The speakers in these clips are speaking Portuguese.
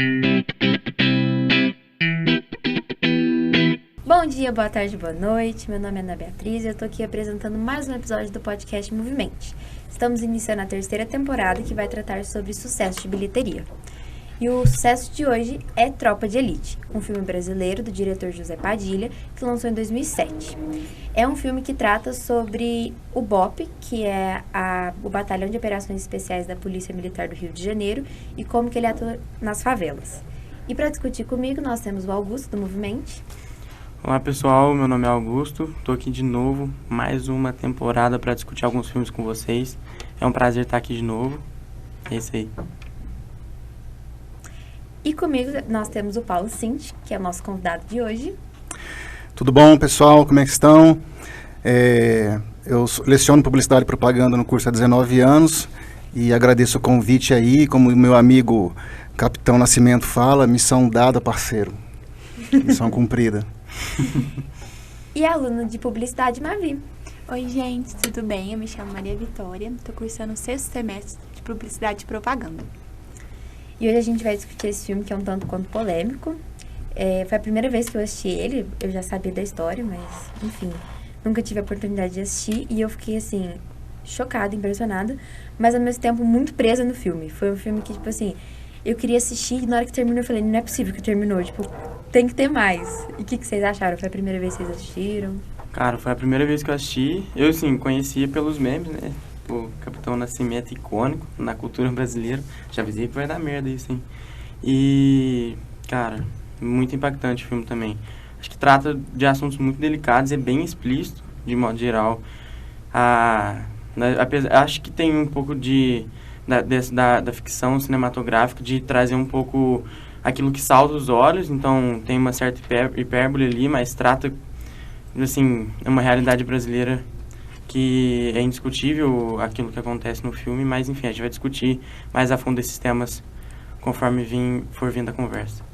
Bom dia, boa tarde, boa noite. Meu nome é Ana Beatriz e eu tô aqui apresentando mais um episódio do podcast Movimente. Estamos iniciando a terceira temporada que vai tratar sobre sucesso de bilheteria. E o sucesso de hoje é Tropa de Elite, um filme brasileiro do diretor José Padilha, que lançou em 2007. É um filme que trata sobre o BOPE, que é o Batalhão de Operações Especiais da Polícia Militar do Rio de Janeiro, e como que ele atua nas favelas. E para discutir comigo, nós temos o Augusto, do Movimente. Olá pessoal, meu nome é Augusto, estou aqui de novo, mais uma temporada para discutir alguns filmes com vocês. É um prazer estar aqui de novo, é isso aí. E comigo nós temos o Paulo Cinti, que é o nosso convidado de hoje. Tudo bom, pessoal? Como é que estão? Eu leciono Publicidade e Propaganda no curso há 19 anos e agradeço o convite aí, como o meu amigo Capitão Nascimento fala, missão dada, parceiro. Missão cumprida. E aluno de Publicidade, Mavi. Oi, gente, tudo bem? Eu me chamo Maria Vitória, estou cursando o 6º semestre de Publicidade e Propaganda. E hoje a gente vai discutir esse filme que é um tanto quanto polêmico. Foi a primeira vez que eu assisti ele, eu já sabia da história, mas, enfim, nunca tive a oportunidade de assistir. E eu fiquei, assim, chocada, impressionada, mas ao mesmo tempo muito presa no filme. Foi um filme que, tipo assim, eu queria assistir e na hora que terminou eu falei, não é possível que terminou, tipo, tem que ter mais. E o que vocês acharam? Foi a primeira vez que vocês assistiram? Cara, foi a primeira vez que eu assisti. Eu, assim, conhecia pelos memes, né? O Capitão Nascimento icônico na cultura brasileira. Já avisei que vai dar merda isso, hein? E, cara, muito impactante o filme também. Acho que trata de assuntos muito delicados, é bem explícito, de modo geral. Acho que tem um pouco da ficção cinematográfica, de trazer um pouco aquilo que salta os olhos, então tem uma certa hipérbole ali, mas trata, assim, uma realidade brasileira que é indiscutível aquilo que acontece no filme, mas enfim, a gente vai discutir mais a fundo esses temas conforme for vindo a conversa.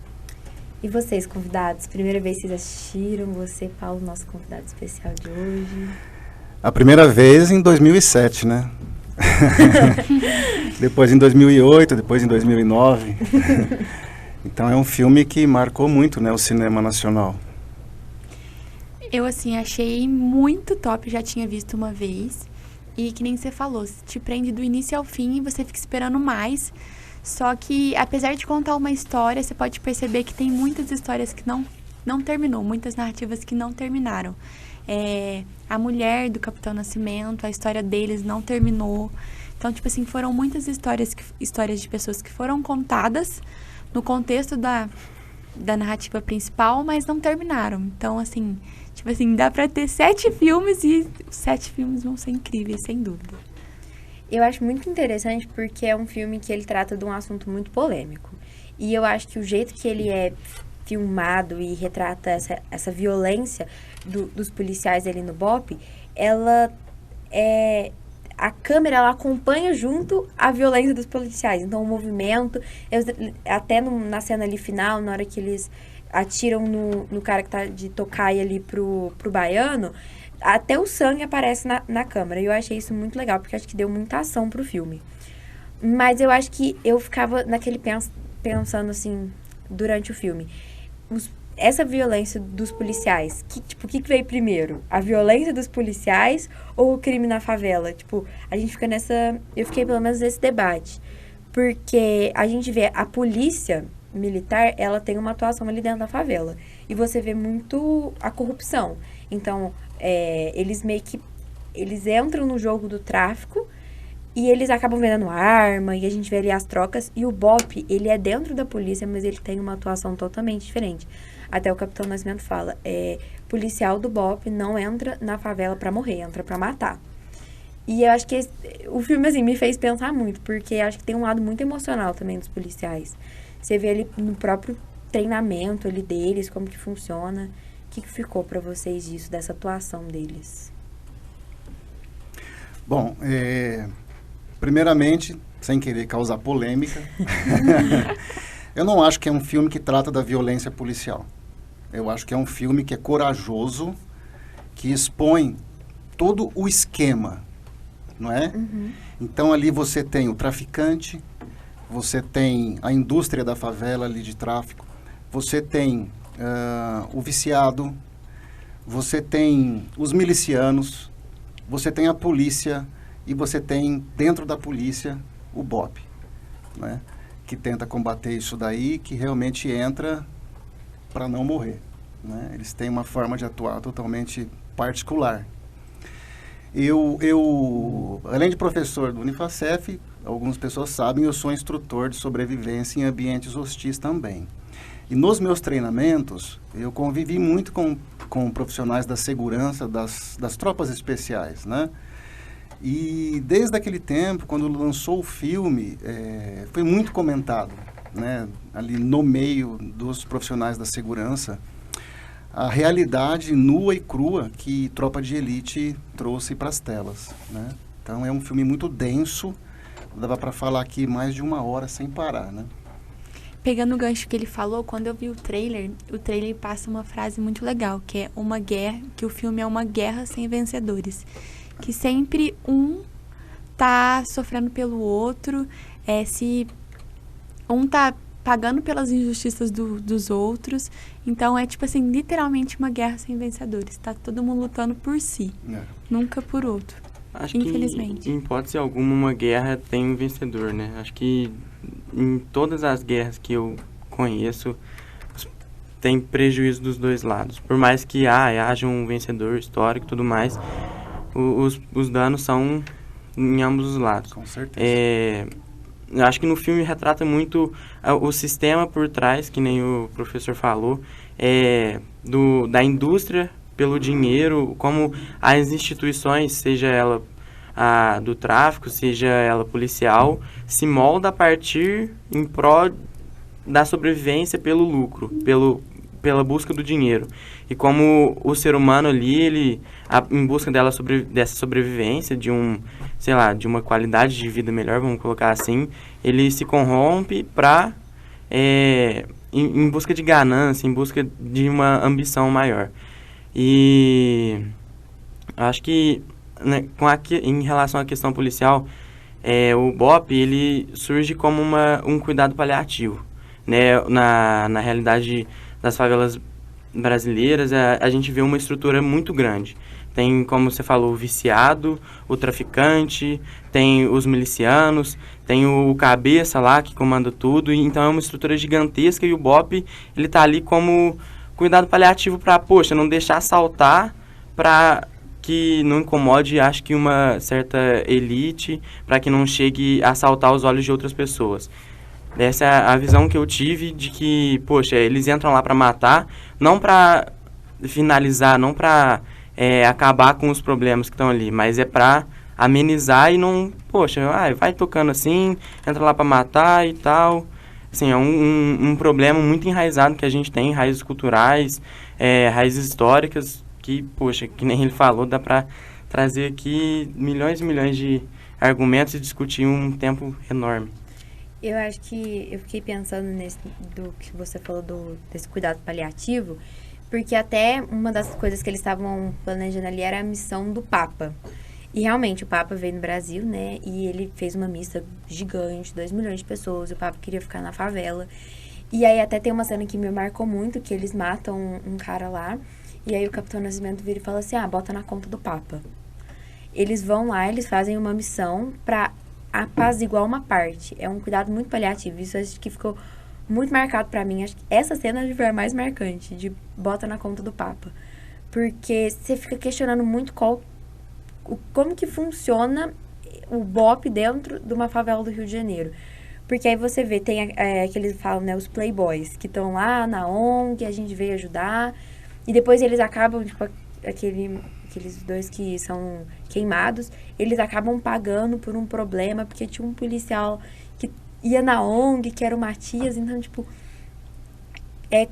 E vocês, convidados? Primeira vez que vocês assistiram? Você, Paulo, nosso convidado especial de hoje? A primeira vez em 2007, né? Depois em 2008, depois em 2009. Então é um filme que marcou muito, né, o cinema nacional. Eu, assim, achei muito top, já tinha visto uma vez. E que nem você falou, te prende do início ao fim e você fica esperando mais. Só que, apesar de contar uma história, você pode perceber que tem muitas histórias que não terminou, muitas narrativas que não terminaram. A mulher do Capitão Nascimento, a história deles não terminou. Então, tipo assim, foram muitas histórias de pessoas que foram contadas no contexto da narrativa principal, mas não terminaram. Então, assim, tipo assim, dá pra ter 7 filmes e os 7 filmes vão ser incríveis, sem dúvida. Eu acho muito interessante porque é um filme que ele trata de um assunto muito polêmico. E eu acho que o jeito que ele é filmado e retrata essa violência dos policiais ali no BOPE, a câmera, ela acompanha junto a violência dos policiais. Então, o movimento, até na cena ali final, na hora que eles atiram no cara que tá de tocaia ali pro baiano, até o sangue aparece na câmera. E eu achei isso muito legal, porque acho que deu muita ação pro filme. Mas eu acho que eu ficava pensando, assim, durante o filme. Essa violência dos policiais, o que veio primeiro? A violência dos policiais ou o crime na favela? Tipo, a gente fica eu fiquei pelo menos nesse debate. Porque a gente vê a polícia militar, ela tem uma atuação ali dentro da favela. E você vê muito a corrupção. Então, eles entram no jogo do tráfico e eles acabam vendendo arma e a gente vê ali as trocas. E o BOPE, ele é dentro da polícia, mas ele tem uma atuação totalmente diferente. Até o Capitão Nascimento fala, policial do BOPE não entra na favela pra morrer, entra pra matar. E eu acho que o filme, assim, me fez pensar muito, porque acho que tem um lado muito emocional também dos policiais. Você vê ali no próprio treinamento ali deles, como que funciona. O que ficou pra vocês disso, dessa atuação deles? Bom, primeiramente, sem querer causar polêmica, eu não acho que é um filme que trata da violência policial. Eu acho que é um filme que é corajoso, que expõe todo o esquema, não é? Uhum. Então ali você tem o traficante, você tem a indústria da favela ali de tráfico, você tem o viciado, você tem os milicianos, você tem a polícia e você tem dentro da polícia o BOP, né? Que tenta combater isso daí, que realmente entra para não morrer, né? Eles têm uma forma de atuar totalmente particular. Eu, além de professor do Unifacef, algumas pessoas sabem, eu sou instrutor de sobrevivência em ambientes hostis também. E nos meus treinamentos, eu convivi muito com profissionais da segurança, das tropas especiais, né? E desde aquele tempo, quando lançou o filme, foi muito comentado, né? Ali no meio dos profissionais da segurança, a realidade nua e crua que Tropa de Elite trouxe para as telas, né? Então é um filme muito denso, dava para falar aqui mais de 1 hora sem parar, né? Pegando o gancho que ele falou, quando eu vi o trailer passa uma frase muito legal, que é uma guerra, que o filme é uma guerra sem vencedores. Que sempre um tá sofrendo pelo outro, se um tá pagando pelas injustiças dos outros. Então é tipo assim, literalmente uma guerra sem vencedores. Tá todo mundo lutando por si, nunca por outro. Acho infelizmente. que, em hipótese alguma, uma guerra tem um vencedor, né? Acho que em todas as guerras que eu conheço, tem prejuízo dos dois lados. Por mais que haja um vencedor histórico e tudo mais, os danos são em ambos os lados. Com certeza. Eu acho que no filme retrata muito o sistema por trás, que nem o professor falou, da indústria pelo dinheiro, como as instituições, seja ela do tráfico, seja ela policial, se molda a partir em prol da sobrevivência pelo lucro, pela busca do dinheiro. E como o ser humano ali, em busca dessa sobrevivência, de uma qualidade de vida melhor, vamos colocar assim, ele se corrompe em busca de ganância, em busca de uma ambição maior. E acho que, né, em relação à questão policial, o BOP ele surge como um cuidado paliativo, né? Na realidade das favelas brasileiras, a gente vê uma estrutura muito grande. Tem, como você falou, o viciado, o traficante, tem os milicianos, tem o cabeça lá que comanda tudo. Então é uma estrutura gigantesca e o BOP ele tá ali como cuidado paliativo para, não deixar assaltar, para que não incomode, acho que uma certa elite, para que não chegue a saltar os olhos de outras pessoas. Essa é a visão que eu tive de que, eles entram lá para matar, não para finalizar, não para acabar com os problemas que estão ali, mas é para amenizar e não, vai tocando assim, entra lá para matar e tal. Assim, é um problema muito enraizado que a gente tem, raízes culturais, raízes históricas, que nem ele falou, dá para trazer aqui milhões e milhões de argumentos e discutir um tempo enorme. Eu acho que eu fiquei pensando do que você falou desse cuidado paliativo, porque até uma das coisas que eles estavam planejando ali era a missão do Papa. E realmente o Papa veio no Brasil, né? E ele fez uma missa gigante, 2 milhões de pessoas. O Papa queria ficar na favela. E aí até tem uma cena que me marcou muito, que eles matam um cara lá. E aí o Capitão Nascimento vira e fala assim, bota na conta do Papa. Eles vão lá, eles fazem uma missão pra apaziguar uma parte. É um cuidado muito paliativo. Isso acho que ficou muito marcado pra mim. Acho que essa cena foi a mais marcante, de bota na conta do Papa. Porque você fica questionando muito como que funciona o BOP dentro de uma favela do Rio de Janeiro. Porque aí você vê, tem que eles falam, né, os playboys, que estão lá na ONG, a gente veio ajudar, e depois eles acabam, tipo, aqueles dois que são queimados, eles acabam pagando por um problema, porque tinha um policial que ia na ONG, que era o Matias, então, tipo,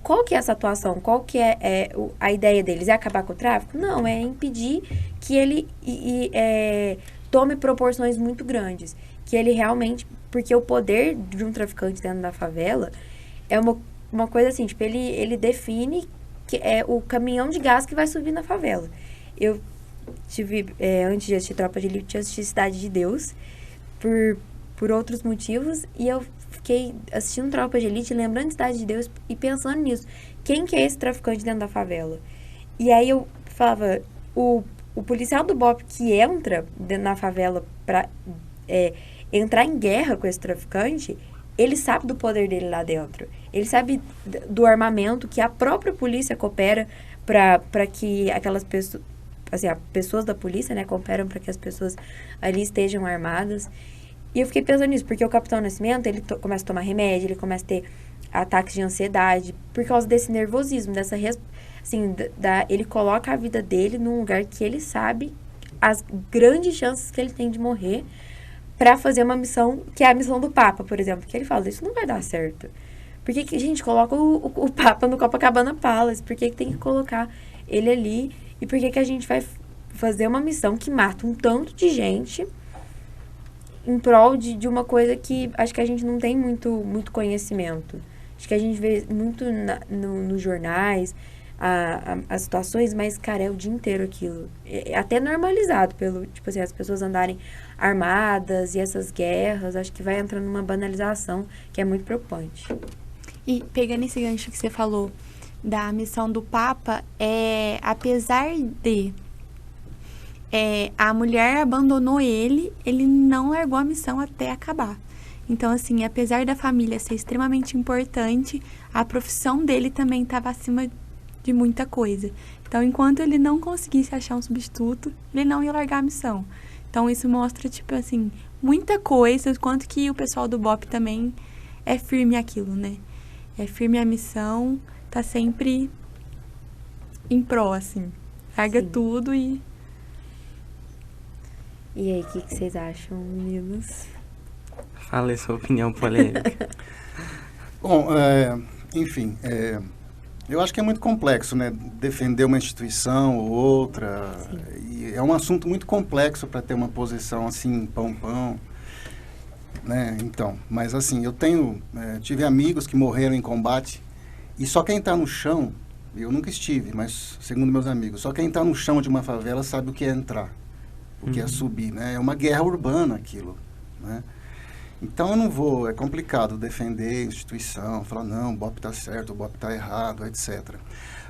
qual que é essa atuação? Qual que é a ideia deles? É acabar com o tráfico? Não, é impedir que ele tome proporções muito grandes. Que ele realmente... Porque o poder de um traficante dentro da favela é uma coisa assim, tipo, ele define que é o caminhão de gás que vai subir na favela. Eu tive, antes de assistir Tropa de Elite, eu assisti Cidade de Deus, por outros motivos, e eu fiquei assistindo Tropa de Elite, lembrando de Cidade de Deus e pensando nisso. Quem que é esse traficante dentro da favela? E aí eu falava, o policial do BOPE que entra na favela pra entrar em guerra com esse traficante, ele sabe do poder dele lá dentro. Ele sabe do armamento que a própria polícia coopera para que aquelas pessoas, assim, as pessoas da polícia, né, cooperam para que as pessoas ali estejam armadas. E eu fiquei pensando nisso, porque o Capitão Nascimento, ele começa a tomar remédio, ele começa a ter ataques de ansiedade, por causa desse nervosismo, dessa, assim, ele coloca a vida dele num lugar que ele sabe as grandes chances que ele tem de morrer para fazer uma missão, que é a missão do Papa, por exemplo, que ele fala, isso não vai dar certo. Por que a gente coloca o Papa no Copacabana Palace? Por que tem que colocar ele ali? E por que a gente vai fazer uma missão que mata um tanto de gente em prol de uma coisa que acho que a gente não tem muito conhecimento? Acho que a gente vê muito nos jornais as situações, mas, cara, é o dia inteiro aquilo. É até normalizado tipo assim, as pessoas andarem armadas e essas guerras. Acho que vai entrando numa banalização que é muito preocupante. E pegando esse gancho que você falou da missão do Papa, apesar de a mulher abandonou ele não largou a missão até acabar. Então, assim, apesar da família ser extremamente importante, a profissão dele também estava acima de muita coisa. Então, enquanto ele não conseguisse achar um substituto, ele não ia largar a missão. Então, isso mostra, tipo assim, muita coisa, quanto que o pessoal do BOPE também é firme aquilo, né? É firme a missão, tá sempre em pró, assim. Larga Sim. tudo e... E aí, o que vocês acham, meninos? Fala aí sua opinião polêmica. Bom, enfim, eu acho que é muito complexo, né? Defender uma instituição ou outra. E é um assunto muito complexo para ter uma posição assim, pão, né? Então, mas assim, eu tive amigos que morreram em combate e só quem está no chão, eu nunca estive, mas segundo meus amigos, só quem está no chão de uma favela sabe o que é entrar, o que é subir, né? É uma guerra urbana aquilo, né? Então eu não vou, é complicado defender a instituição, falar não, o BOPE está certo, o BOPE está errado, etc.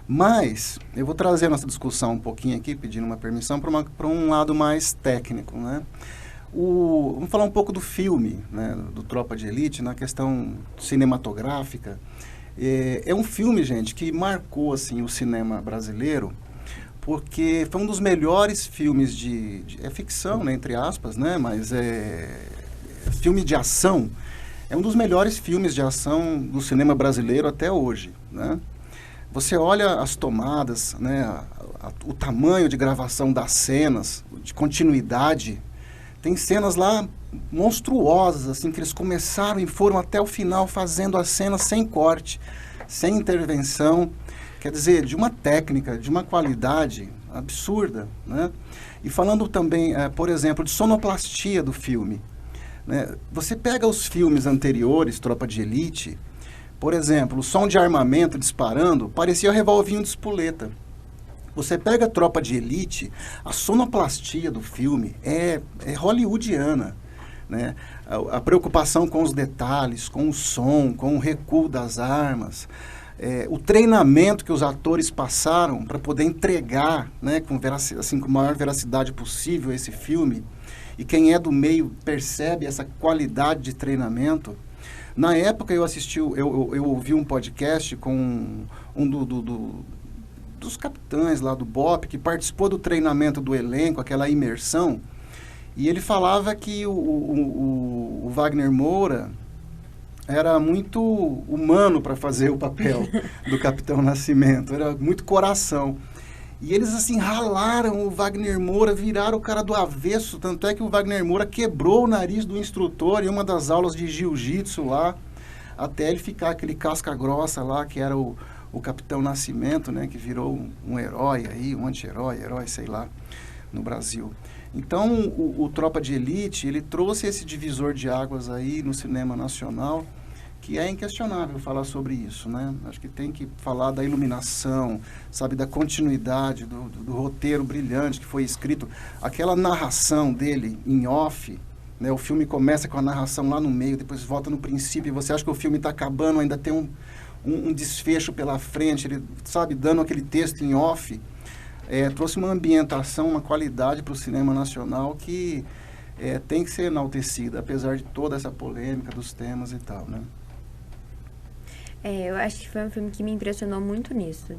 Mas eu vou trazer a nossa discussão um pouquinho aqui, pedindo uma permissão, para um lado mais técnico, né? Vamos falar um pouco do filme, né, do Tropa de Elite, na questão cinematográfica. É um filme, gente, que marcou assim, o cinema brasileiro, porque foi um dos melhores filmes é ficção, né, entre aspas, né, mas filme de ação, é um dos melhores filmes de ação do cinema brasileiro até hoje, né? Você olha as tomadas, né, o tamanho de gravação das cenas, de continuidade, tem cenas lá monstruosas, assim, que eles começaram e foram até o final fazendo a cena sem corte, sem intervenção, quer dizer, de uma técnica, de uma qualidade absurda, né? E falando também, por exemplo, de sonoplastia do filme, né? Você pega os filmes anteriores, Tropa de Elite, por exemplo, o som de armamento disparando parecia o revolvinho de espoleta. Você pega Tropa de Elite, a sonoplastia do filme é hollywoodiana, né? A preocupação com os detalhes, com o som, com o recuo das armas, o treinamento que os atores passaram para poder entregar, né, com a maior veracidade possível esse filme. E quem é do meio percebe essa qualidade de treinamento. Na época eu ouvi um podcast com dos capitães lá do BOPE, que participou do treinamento do elenco, aquela imersão, e ele falava que o Wagner Moura era muito humano para fazer o papel do Capitão Nascimento, era muito coração. E eles, assim, ralaram o Wagner Moura, viraram o cara do avesso, tanto é que o Wagner Moura quebrou o nariz do instrutor em uma das aulas de jiu-jitsu lá, até ele ficar aquele casca grossa lá, que era o Capitão Nascimento, né, que virou um herói aí, um anti-herói, sei lá, no Brasil. Então, o Tropa de Elite, ele trouxe esse divisor de águas aí no cinema nacional, que é inquestionável falar sobre isso, né? Acho que tem que falar da iluminação, sabe, da continuidade, do roteiro brilhante que foi escrito. Aquela narração dele em off, né? O filme começa com a narração lá no meio, depois volta no princípio, e você acha que o filme está acabando, ainda tem um desfecho pela frente, ele, sabe, dando aquele texto em off. Trouxe uma ambientação, uma qualidade para o cinema nacional que tem que ser enaltecida, apesar de toda essa polêmica dos temas e tal, né? Eu acho que foi um filme que me impressionou muito nisso.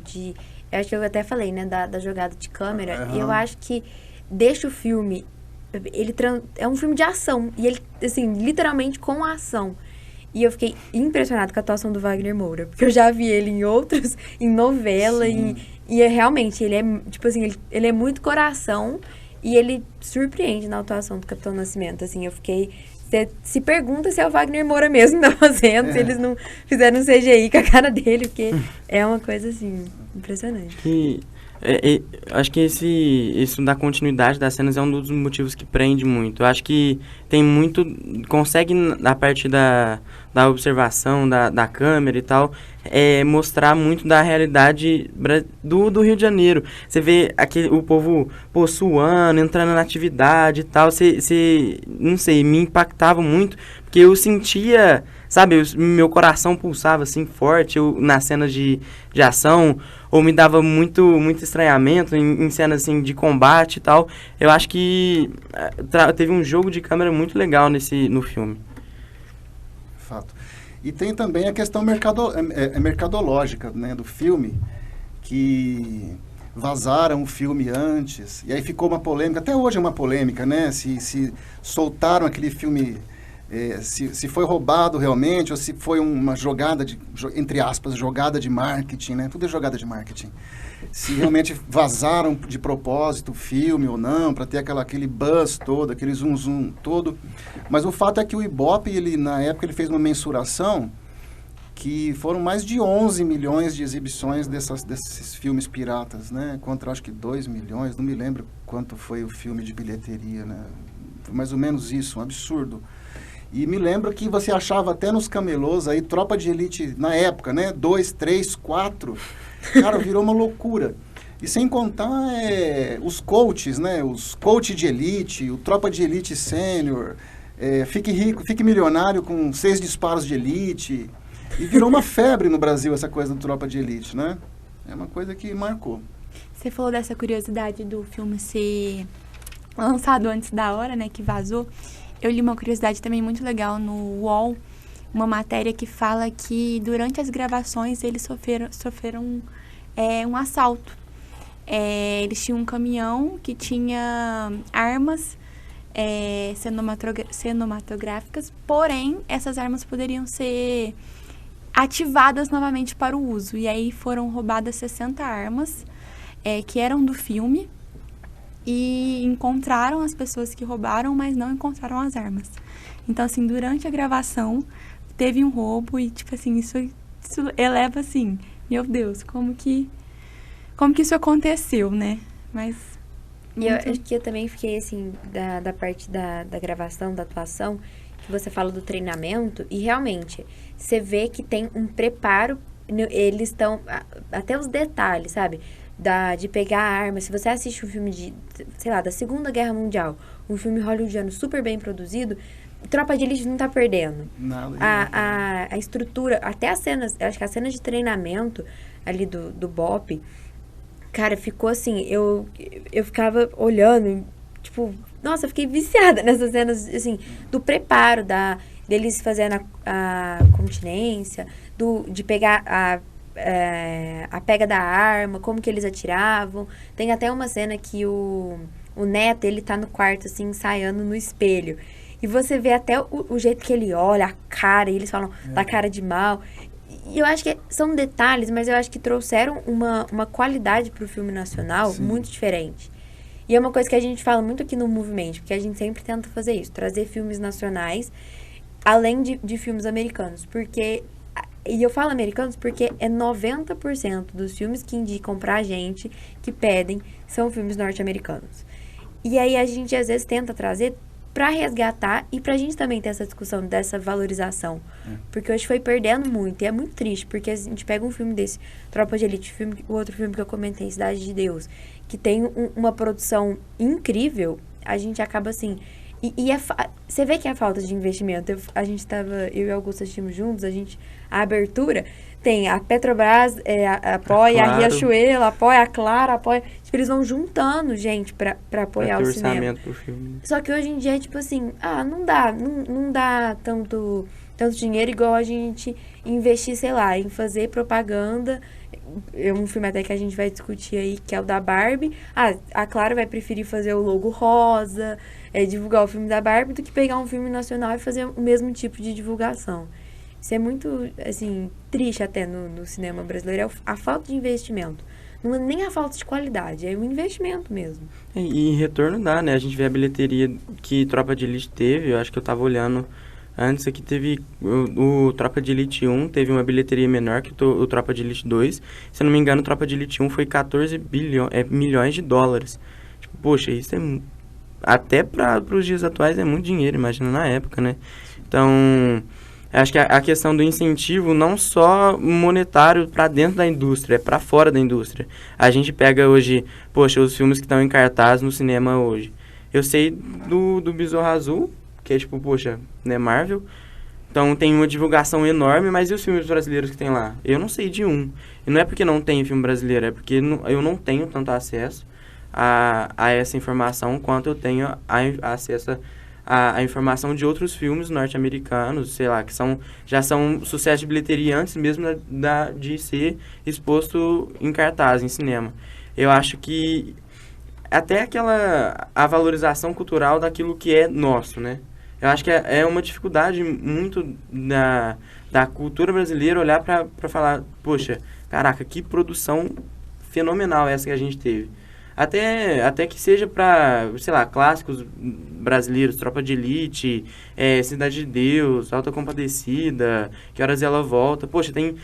Eu acho que eu até falei, né, da jogada de câmera. E eu acho que deixa o filme... é um filme de ação. E ele, assim, literalmente com ação. E eu fiquei impressionada com a atuação do Wagner Moura. Porque eu já vi ele em outros, em novela. E realmente, ele é, tipo assim, ele é muito coração. E ele surpreende na atuação do Capitão Nascimento. Assim, eu fiquei... Você se pergunta se é o Wagner Moura mesmo que tá fazendo, se eles não fizeram um CGI com a cara dele, porque é uma coisa, assim, impressionante. Acho que isso da continuidade das cenas é um dos motivos que prende muito. Eu acho que tem muito... Consegue, na parte da observação, da câmera e tal, mostrar muito da realidade do Rio de Janeiro. Você vê o povo suando, entrando na atividade e tal. Não sei, me impactava muito, porque eu sentia... Sabe, meu coração pulsava assim forte nas cenas de ação, ou me dava muito estranhamento em cenas assim de combate e tal. Eu acho que teve um jogo de câmera muito legal no filme. Fato. E tem também a questão mercadológica, né, do filme, que vazaram o filme antes, e aí ficou uma polêmica, até hoje é uma polêmica, né, se soltaram aquele filme... se foi roubado realmente, ou se foi uma jogada entre aspas, jogada de marketing, né? Tudo é jogada de marketing. Se realmente vazaram de propósito o filme ou não, para ter aquele buzz todo, aquele zoom todo. Mas o fato é que o Ibope, na época, ele fez uma mensuração que foram mais de 11 milhões de exibições desses filmes piratas, né? Contra, acho que 2 milhões, não me lembro quanto foi o filme de bilheteria, né? Foi mais ou menos isso, um absurdo. E me lembro que você achava até nos camelôs aí, Tropa de Elite, na época, né? 2, 3, 4. Cara, virou uma loucura. E sem contar os coaches, né? Os coaches de elite, o Tropa de Elite Sênior, fique rico, fique milionário com 6 disparos de elite. E virou uma febre no Brasil essa coisa do Tropa de Elite, né? É uma coisa que marcou. Você falou dessa curiosidade do filme ser lançado antes da hora, né? Que vazou. Eu li uma curiosidade também muito legal no UOL, uma matéria que fala que durante as gravações eles sofreram um assalto. Eles tinham um caminhão que tinha armas cinematográficas, porém essas armas poderiam ser ativadas novamente para o uso. E aí foram roubadas 60 armas que eram do filme. E encontraram as pessoas que roubaram, mas não encontraram as armas. Então, assim, durante a gravação, teve um roubo e, tipo assim, isso eleva, assim, meu Deus, como que isso aconteceu, né? Mas... E eu acho que eu também fiquei, assim, da parte da gravação, da atuação, que você fala do treinamento, e realmente, você vê que tem um preparo, eles estão, até os detalhes, sabe? De pegar a arma. Se você assiste um filme da Segunda Guerra Mundial, um filme hollywoodiano super bem produzido, Tropa de Elite não tá perdendo. Nada. A estrutura, até as cenas, eu acho que as cenas de treinamento ali do BOPE, cara, ficou assim, eu ficava olhando, tipo, nossa, eu fiquei viciada nessas cenas, assim, do preparo, deles fazendo a continência, de pegar a pega da arma, como que eles atiravam. Tem até uma cena que o Neto, ele tá no quarto, assim, ensaiando no espelho. E você vê até o jeito que ele olha, a cara, e eles falam da cara de mal. E eu acho que são detalhes, mas eu acho que trouxeram uma qualidade pro filme nacional muito diferente. E é uma coisa que a gente fala muito aqui no Movimento, porque a gente sempre tenta fazer isso, trazer filmes nacionais, além de filmes americanos. E eu falo americanos porque 90% dos filmes que indicam pra gente, que pedem, são filmes norte-americanos. E aí a gente às vezes tenta trazer pra resgatar e pra gente também ter essa discussão dessa valorização. Porque hoje foi perdendo muito, e é muito triste, porque a gente pega um filme desse, Tropa de Elite, o outro filme que eu comentei, Cidade de Deus, que tem uma produção incrível, a gente acaba assim, Você vê que é a falta de investimento. Eu e Augusto assistimos juntos, a abertura tem a Petrobras, apoia, Claro. a Riachuelo, apoia, a Claro, apoia. Tipo, eles vão juntando gente pra apoiar Pra ter o cinema. orçamento pro filme. Só que hoje em dia é tipo assim, não dá tanto dinheiro igual a gente investir, sei lá, em fazer propaganda. É um filme até que a gente vai discutir aí, que é o da Barbie. A Claro vai preferir fazer o logo rosa, divulgar o filme da Barbie, do que pegar um filme nacional e fazer o mesmo tipo de divulgação. Isso é muito, assim, triste até no cinema brasileiro, é a falta de investimento. Não é nem a falta de qualidade, é o investimento mesmo. E retorno dá, né? A gente vê a bilheteria que Tropa de Elite teve, eu acho que eu tava olhando antes aqui, teve o Tropa de Elite 1, teve uma bilheteria menor que o Tropa de Elite 2. Se eu não me engano, o Tropa de Elite 1 foi 14 milhões de dólares. Tipo, poxa, isso até para os dias atuais é muito dinheiro, imagina na época, né? Então, acho que a questão do incentivo não só monetário para dentro da indústria, é para fora da indústria. A gente pega hoje, poxa, os filmes que estão em cartaz no cinema hoje. Eu sei do Besouro Azul, que é tipo, poxa, né, Marvel. Então tem uma divulgação enorme, mas e os filmes brasileiros que tem lá? Eu não sei de um. E não é porque não tem filme brasileiro, é porque eu não tenho tanto acesso a essa informação quanto eu tenho acesso a informação de outros filmes norte-americanos, sei lá, que já são sucesso de bilheteria antes mesmo de ser exposto em cartaz, em cinema. Eu acho que até a valorização cultural daquilo que é nosso, né? Eu acho que é uma dificuldade muito da cultura brasileira olhar para falar, poxa, caraca, que produção fenomenal essa que a gente teve. Até que seja para, sei lá, clássicos brasileiros, Tropa de Elite, Cidade de Deus, Auto da Compadecida, Que Horas Ela Volta. Poxa, tem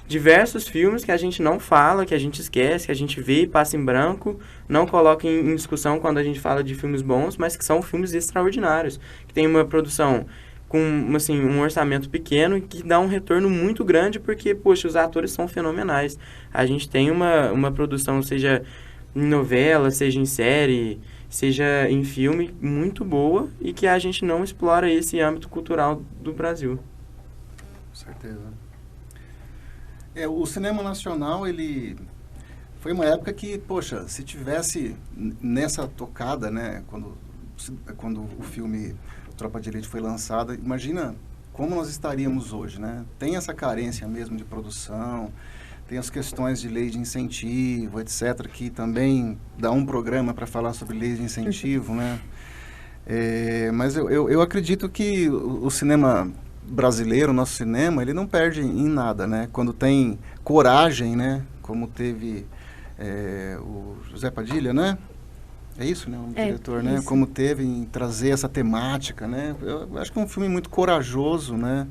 diversos filmes que a gente não fala, que a gente esquece, que a gente vê e passa em branco, não coloca em discussão quando a gente fala de filmes bons, mas que são filmes extraordinários, que tem uma produção com, assim, um orçamento pequeno e que dá um retorno muito grande porque, poxa, os atores são fenomenais. A gente tem uma produção, seja em novela, seja em série, seja em filme, muito boa e que a gente não explora esse âmbito cultural do Brasil. Com certeza. O cinema nacional, ele foi uma época que, poxa, se tivesse nessa tocada, né, quando o filme Tropa de Elite foi lançado, imagina como nós estaríamos hoje, né? Tem essa carência mesmo de produção, tem as questões de lei de incentivo, etc., que também dá um programa para falar sobre lei de incentivo, né? Mas eu acredito que o cinema brasileiro, o nosso cinema, ele não perde em nada, né? Quando tem coragem, né? Como teve o José Padilha, né? É isso, né? O diretor, né? Isso. Como teve em trazer essa temática, né? Eu acho que é um filme muito corajoso, né?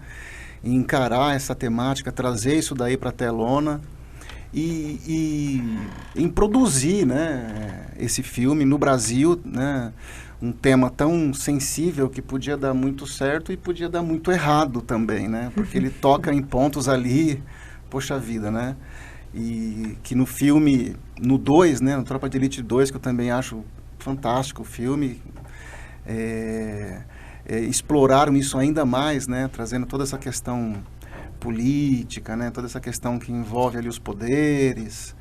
Em encarar essa temática, trazer isso daí para a telona e em produzir, né? Esse filme no Brasil, né? Um tema tão sensível que podia dar muito certo e podia dar muito errado também, né? Porque ele toca em pontos ali, poxa vida, né? E que no filme, no 2, né? No Tropa de Elite 2, que eu também acho fantástico o filme, exploraram isso ainda mais, né? Trazendo toda essa questão política, né? Toda essa questão que envolve ali os poderes.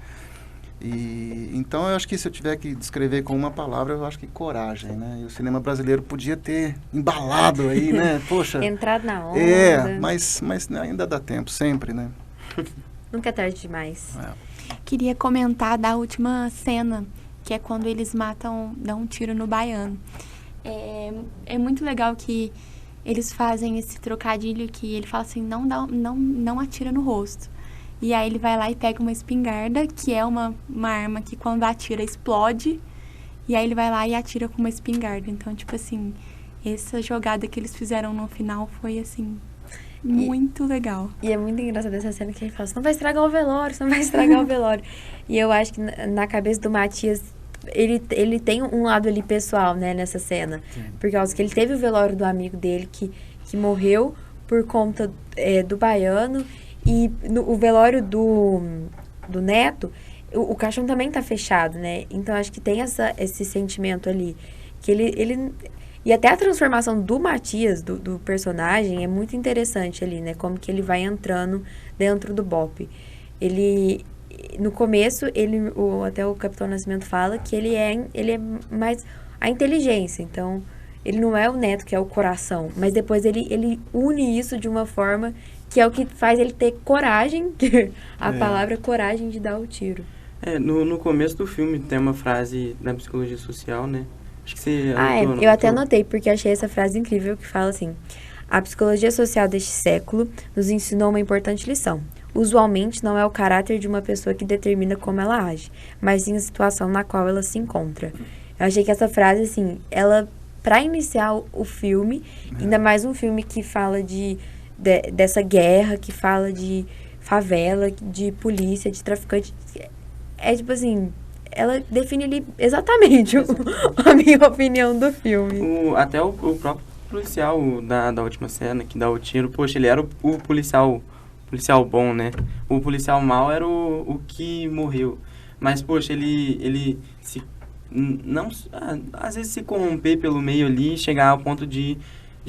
Então eu acho que se eu tiver que descrever com uma palavra, eu acho que coragem, né? E o cinema brasileiro podia ter embalado aí, né? Poxa. Entrado na onda. Mas ainda dá tempo, sempre, né? Nunca é tarde demais. Queria comentar da última cena, que é quando eles dão um tiro no baiano. É muito legal que eles fazem esse trocadilho que ele fala assim, não atira no rosto. E aí ele vai lá e pega uma espingarda, que é uma arma que quando atira explode. E aí ele vai lá e atira com uma espingarda. Então, tipo assim, essa jogada que eles fizeram no final foi, assim, muito legal. E é muito engraçado essa cena que ele fala, você não vai estragar o velório, você não vai estragar o velório. E eu acho que na cabeça do Matias, ele tem um lado ali pessoal, né, nessa cena. Sim. Por causa que ele teve o velório do amigo dele que morreu por conta do baiano. E o velório do neto, o caixão também tá fechado, né? Então, acho que tem esse sentimento ali. Que ele E até a transformação do Matias, do personagem, é muito interessante ali, né? Como que ele vai entrando dentro do BOPE. Ele, no começo, até o Capitão Nascimento fala que ele é mais a inteligência. Então, ele não é o Neto, que é o coração. Mas depois ele une isso de uma forma que é o que faz ele ter coragem, a palavra coragem de dar o tiro. No começo do filme tem uma frase da psicologia social, né? Acho que você anotou, eu até anotei, porque achei essa frase incrível, que fala assim: a psicologia social deste século nos ensinou uma importante lição. Usualmente, não é o caráter de uma pessoa que determina como ela age, mas sim a situação na qual ela se encontra. Eu achei que essa frase, assim, ela, pra iniciar o filme, ainda mais um filme que fala dessa guerra, que fala de favela, de polícia, de traficante, é tipo assim... Ela define ali exatamente a minha opinião do filme. Até o próprio policial da última cena, que dá o tiro, poxa, ele era o policial bom, né? O policial mau era o que morreu. Mas, poxa, ele às vezes se corromper pelo meio ali, chegar ao ponto de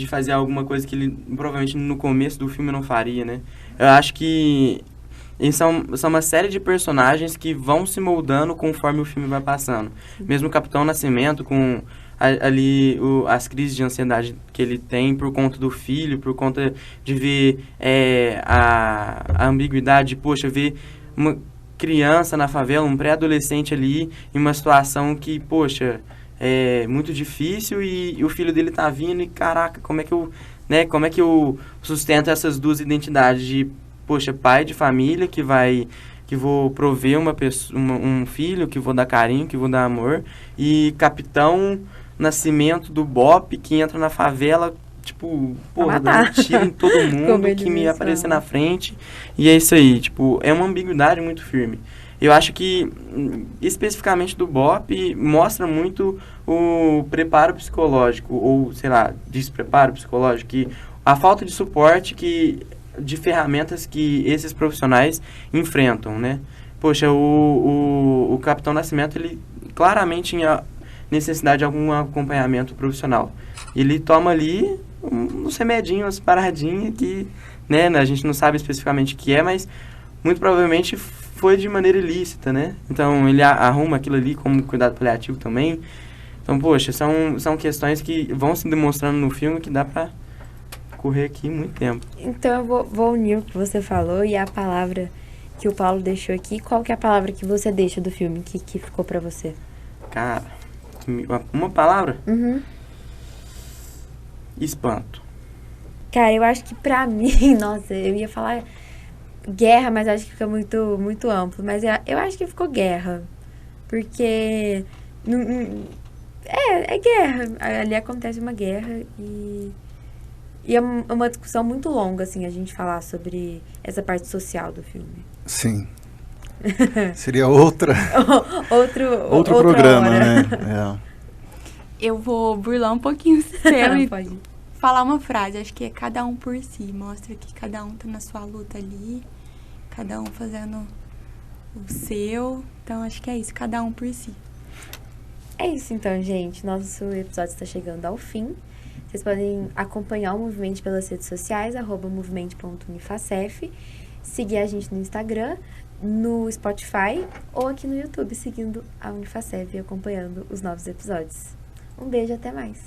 fazer alguma coisa que ele provavelmente no começo do filme não faria, né? Eu acho que são uma série de personagens que vão se moldando conforme o filme vai passando. Mesmo o Capitão Nascimento, com as crises de ansiedade que ele tem por conta do filho, por conta de ver a ambiguidade, poxa, ver uma criança na favela, um pré-adolescente ali, em uma situação que, poxa, é muito difícil e o filho dele tá vindo e, caraca, como é que eu sustento essas duas identidades de, poxa, pai de família que vou prover um filho, que vou dar carinho, que vou dar amor, e Capitão Nascimento do BOPE, que entra na favela, tipo, porra, dando tiro em todo mundo que me aparecer na frente, e é isso aí, tipo, é uma ambiguidade muito firme. Eu acho que, especificamente do BOPE, mostra muito o preparo psicológico, ou, sei lá, despreparo psicológico, que a falta de suporte de ferramentas que esses profissionais enfrentam, né? Poxa, o Capitão Nascimento, ele claramente tinha necessidade de algum acompanhamento profissional. Ele toma ali uns remedinhos, umas paradinhas que, né, a gente não sabe especificamente o que é, mas muito provavelmente foi de maneira ilícita, né? Então, ele arruma aquilo ali como cuidado paliativo também. Então, poxa, são questões que vão se demonstrando no filme que dá pra correr aqui muito tempo. Então, eu vou unir o que você falou e a palavra que o Paulo deixou aqui. Qual que é a palavra que você deixa do filme, que ficou pra você? Cara, uma palavra? Uhum. Espanto. Cara, eu acho que pra mim, nossa, eu ia falar guerra, mas acho que fica muito, muito amplo. Mas eu acho que ficou guerra. Porque é guerra. Ali acontece uma guerra e é uma discussão muito longa, assim, a gente falar sobre essa parte social do filme. Sim. Seria outro hora. programa, né? Eu vou burlar um pouquinho o sistema e Pode. falar uma frase. Acho que é cada um por si. Mostra que cada um tá na sua luta ali. Cada um fazendo o seu. Então, acho que é isso. Cada um por si. É isso, então, gente. Nosso episódio está chegando ao fim. Vocês podem acompanhar o Movimento pelas redes sociais, @movimento.unifacef. Seguir a gente no Instagram, no Spotify ou aqui no YouTube, seguindo a Unifacef e acompanhando os novos episódios. Um beijo, até mais!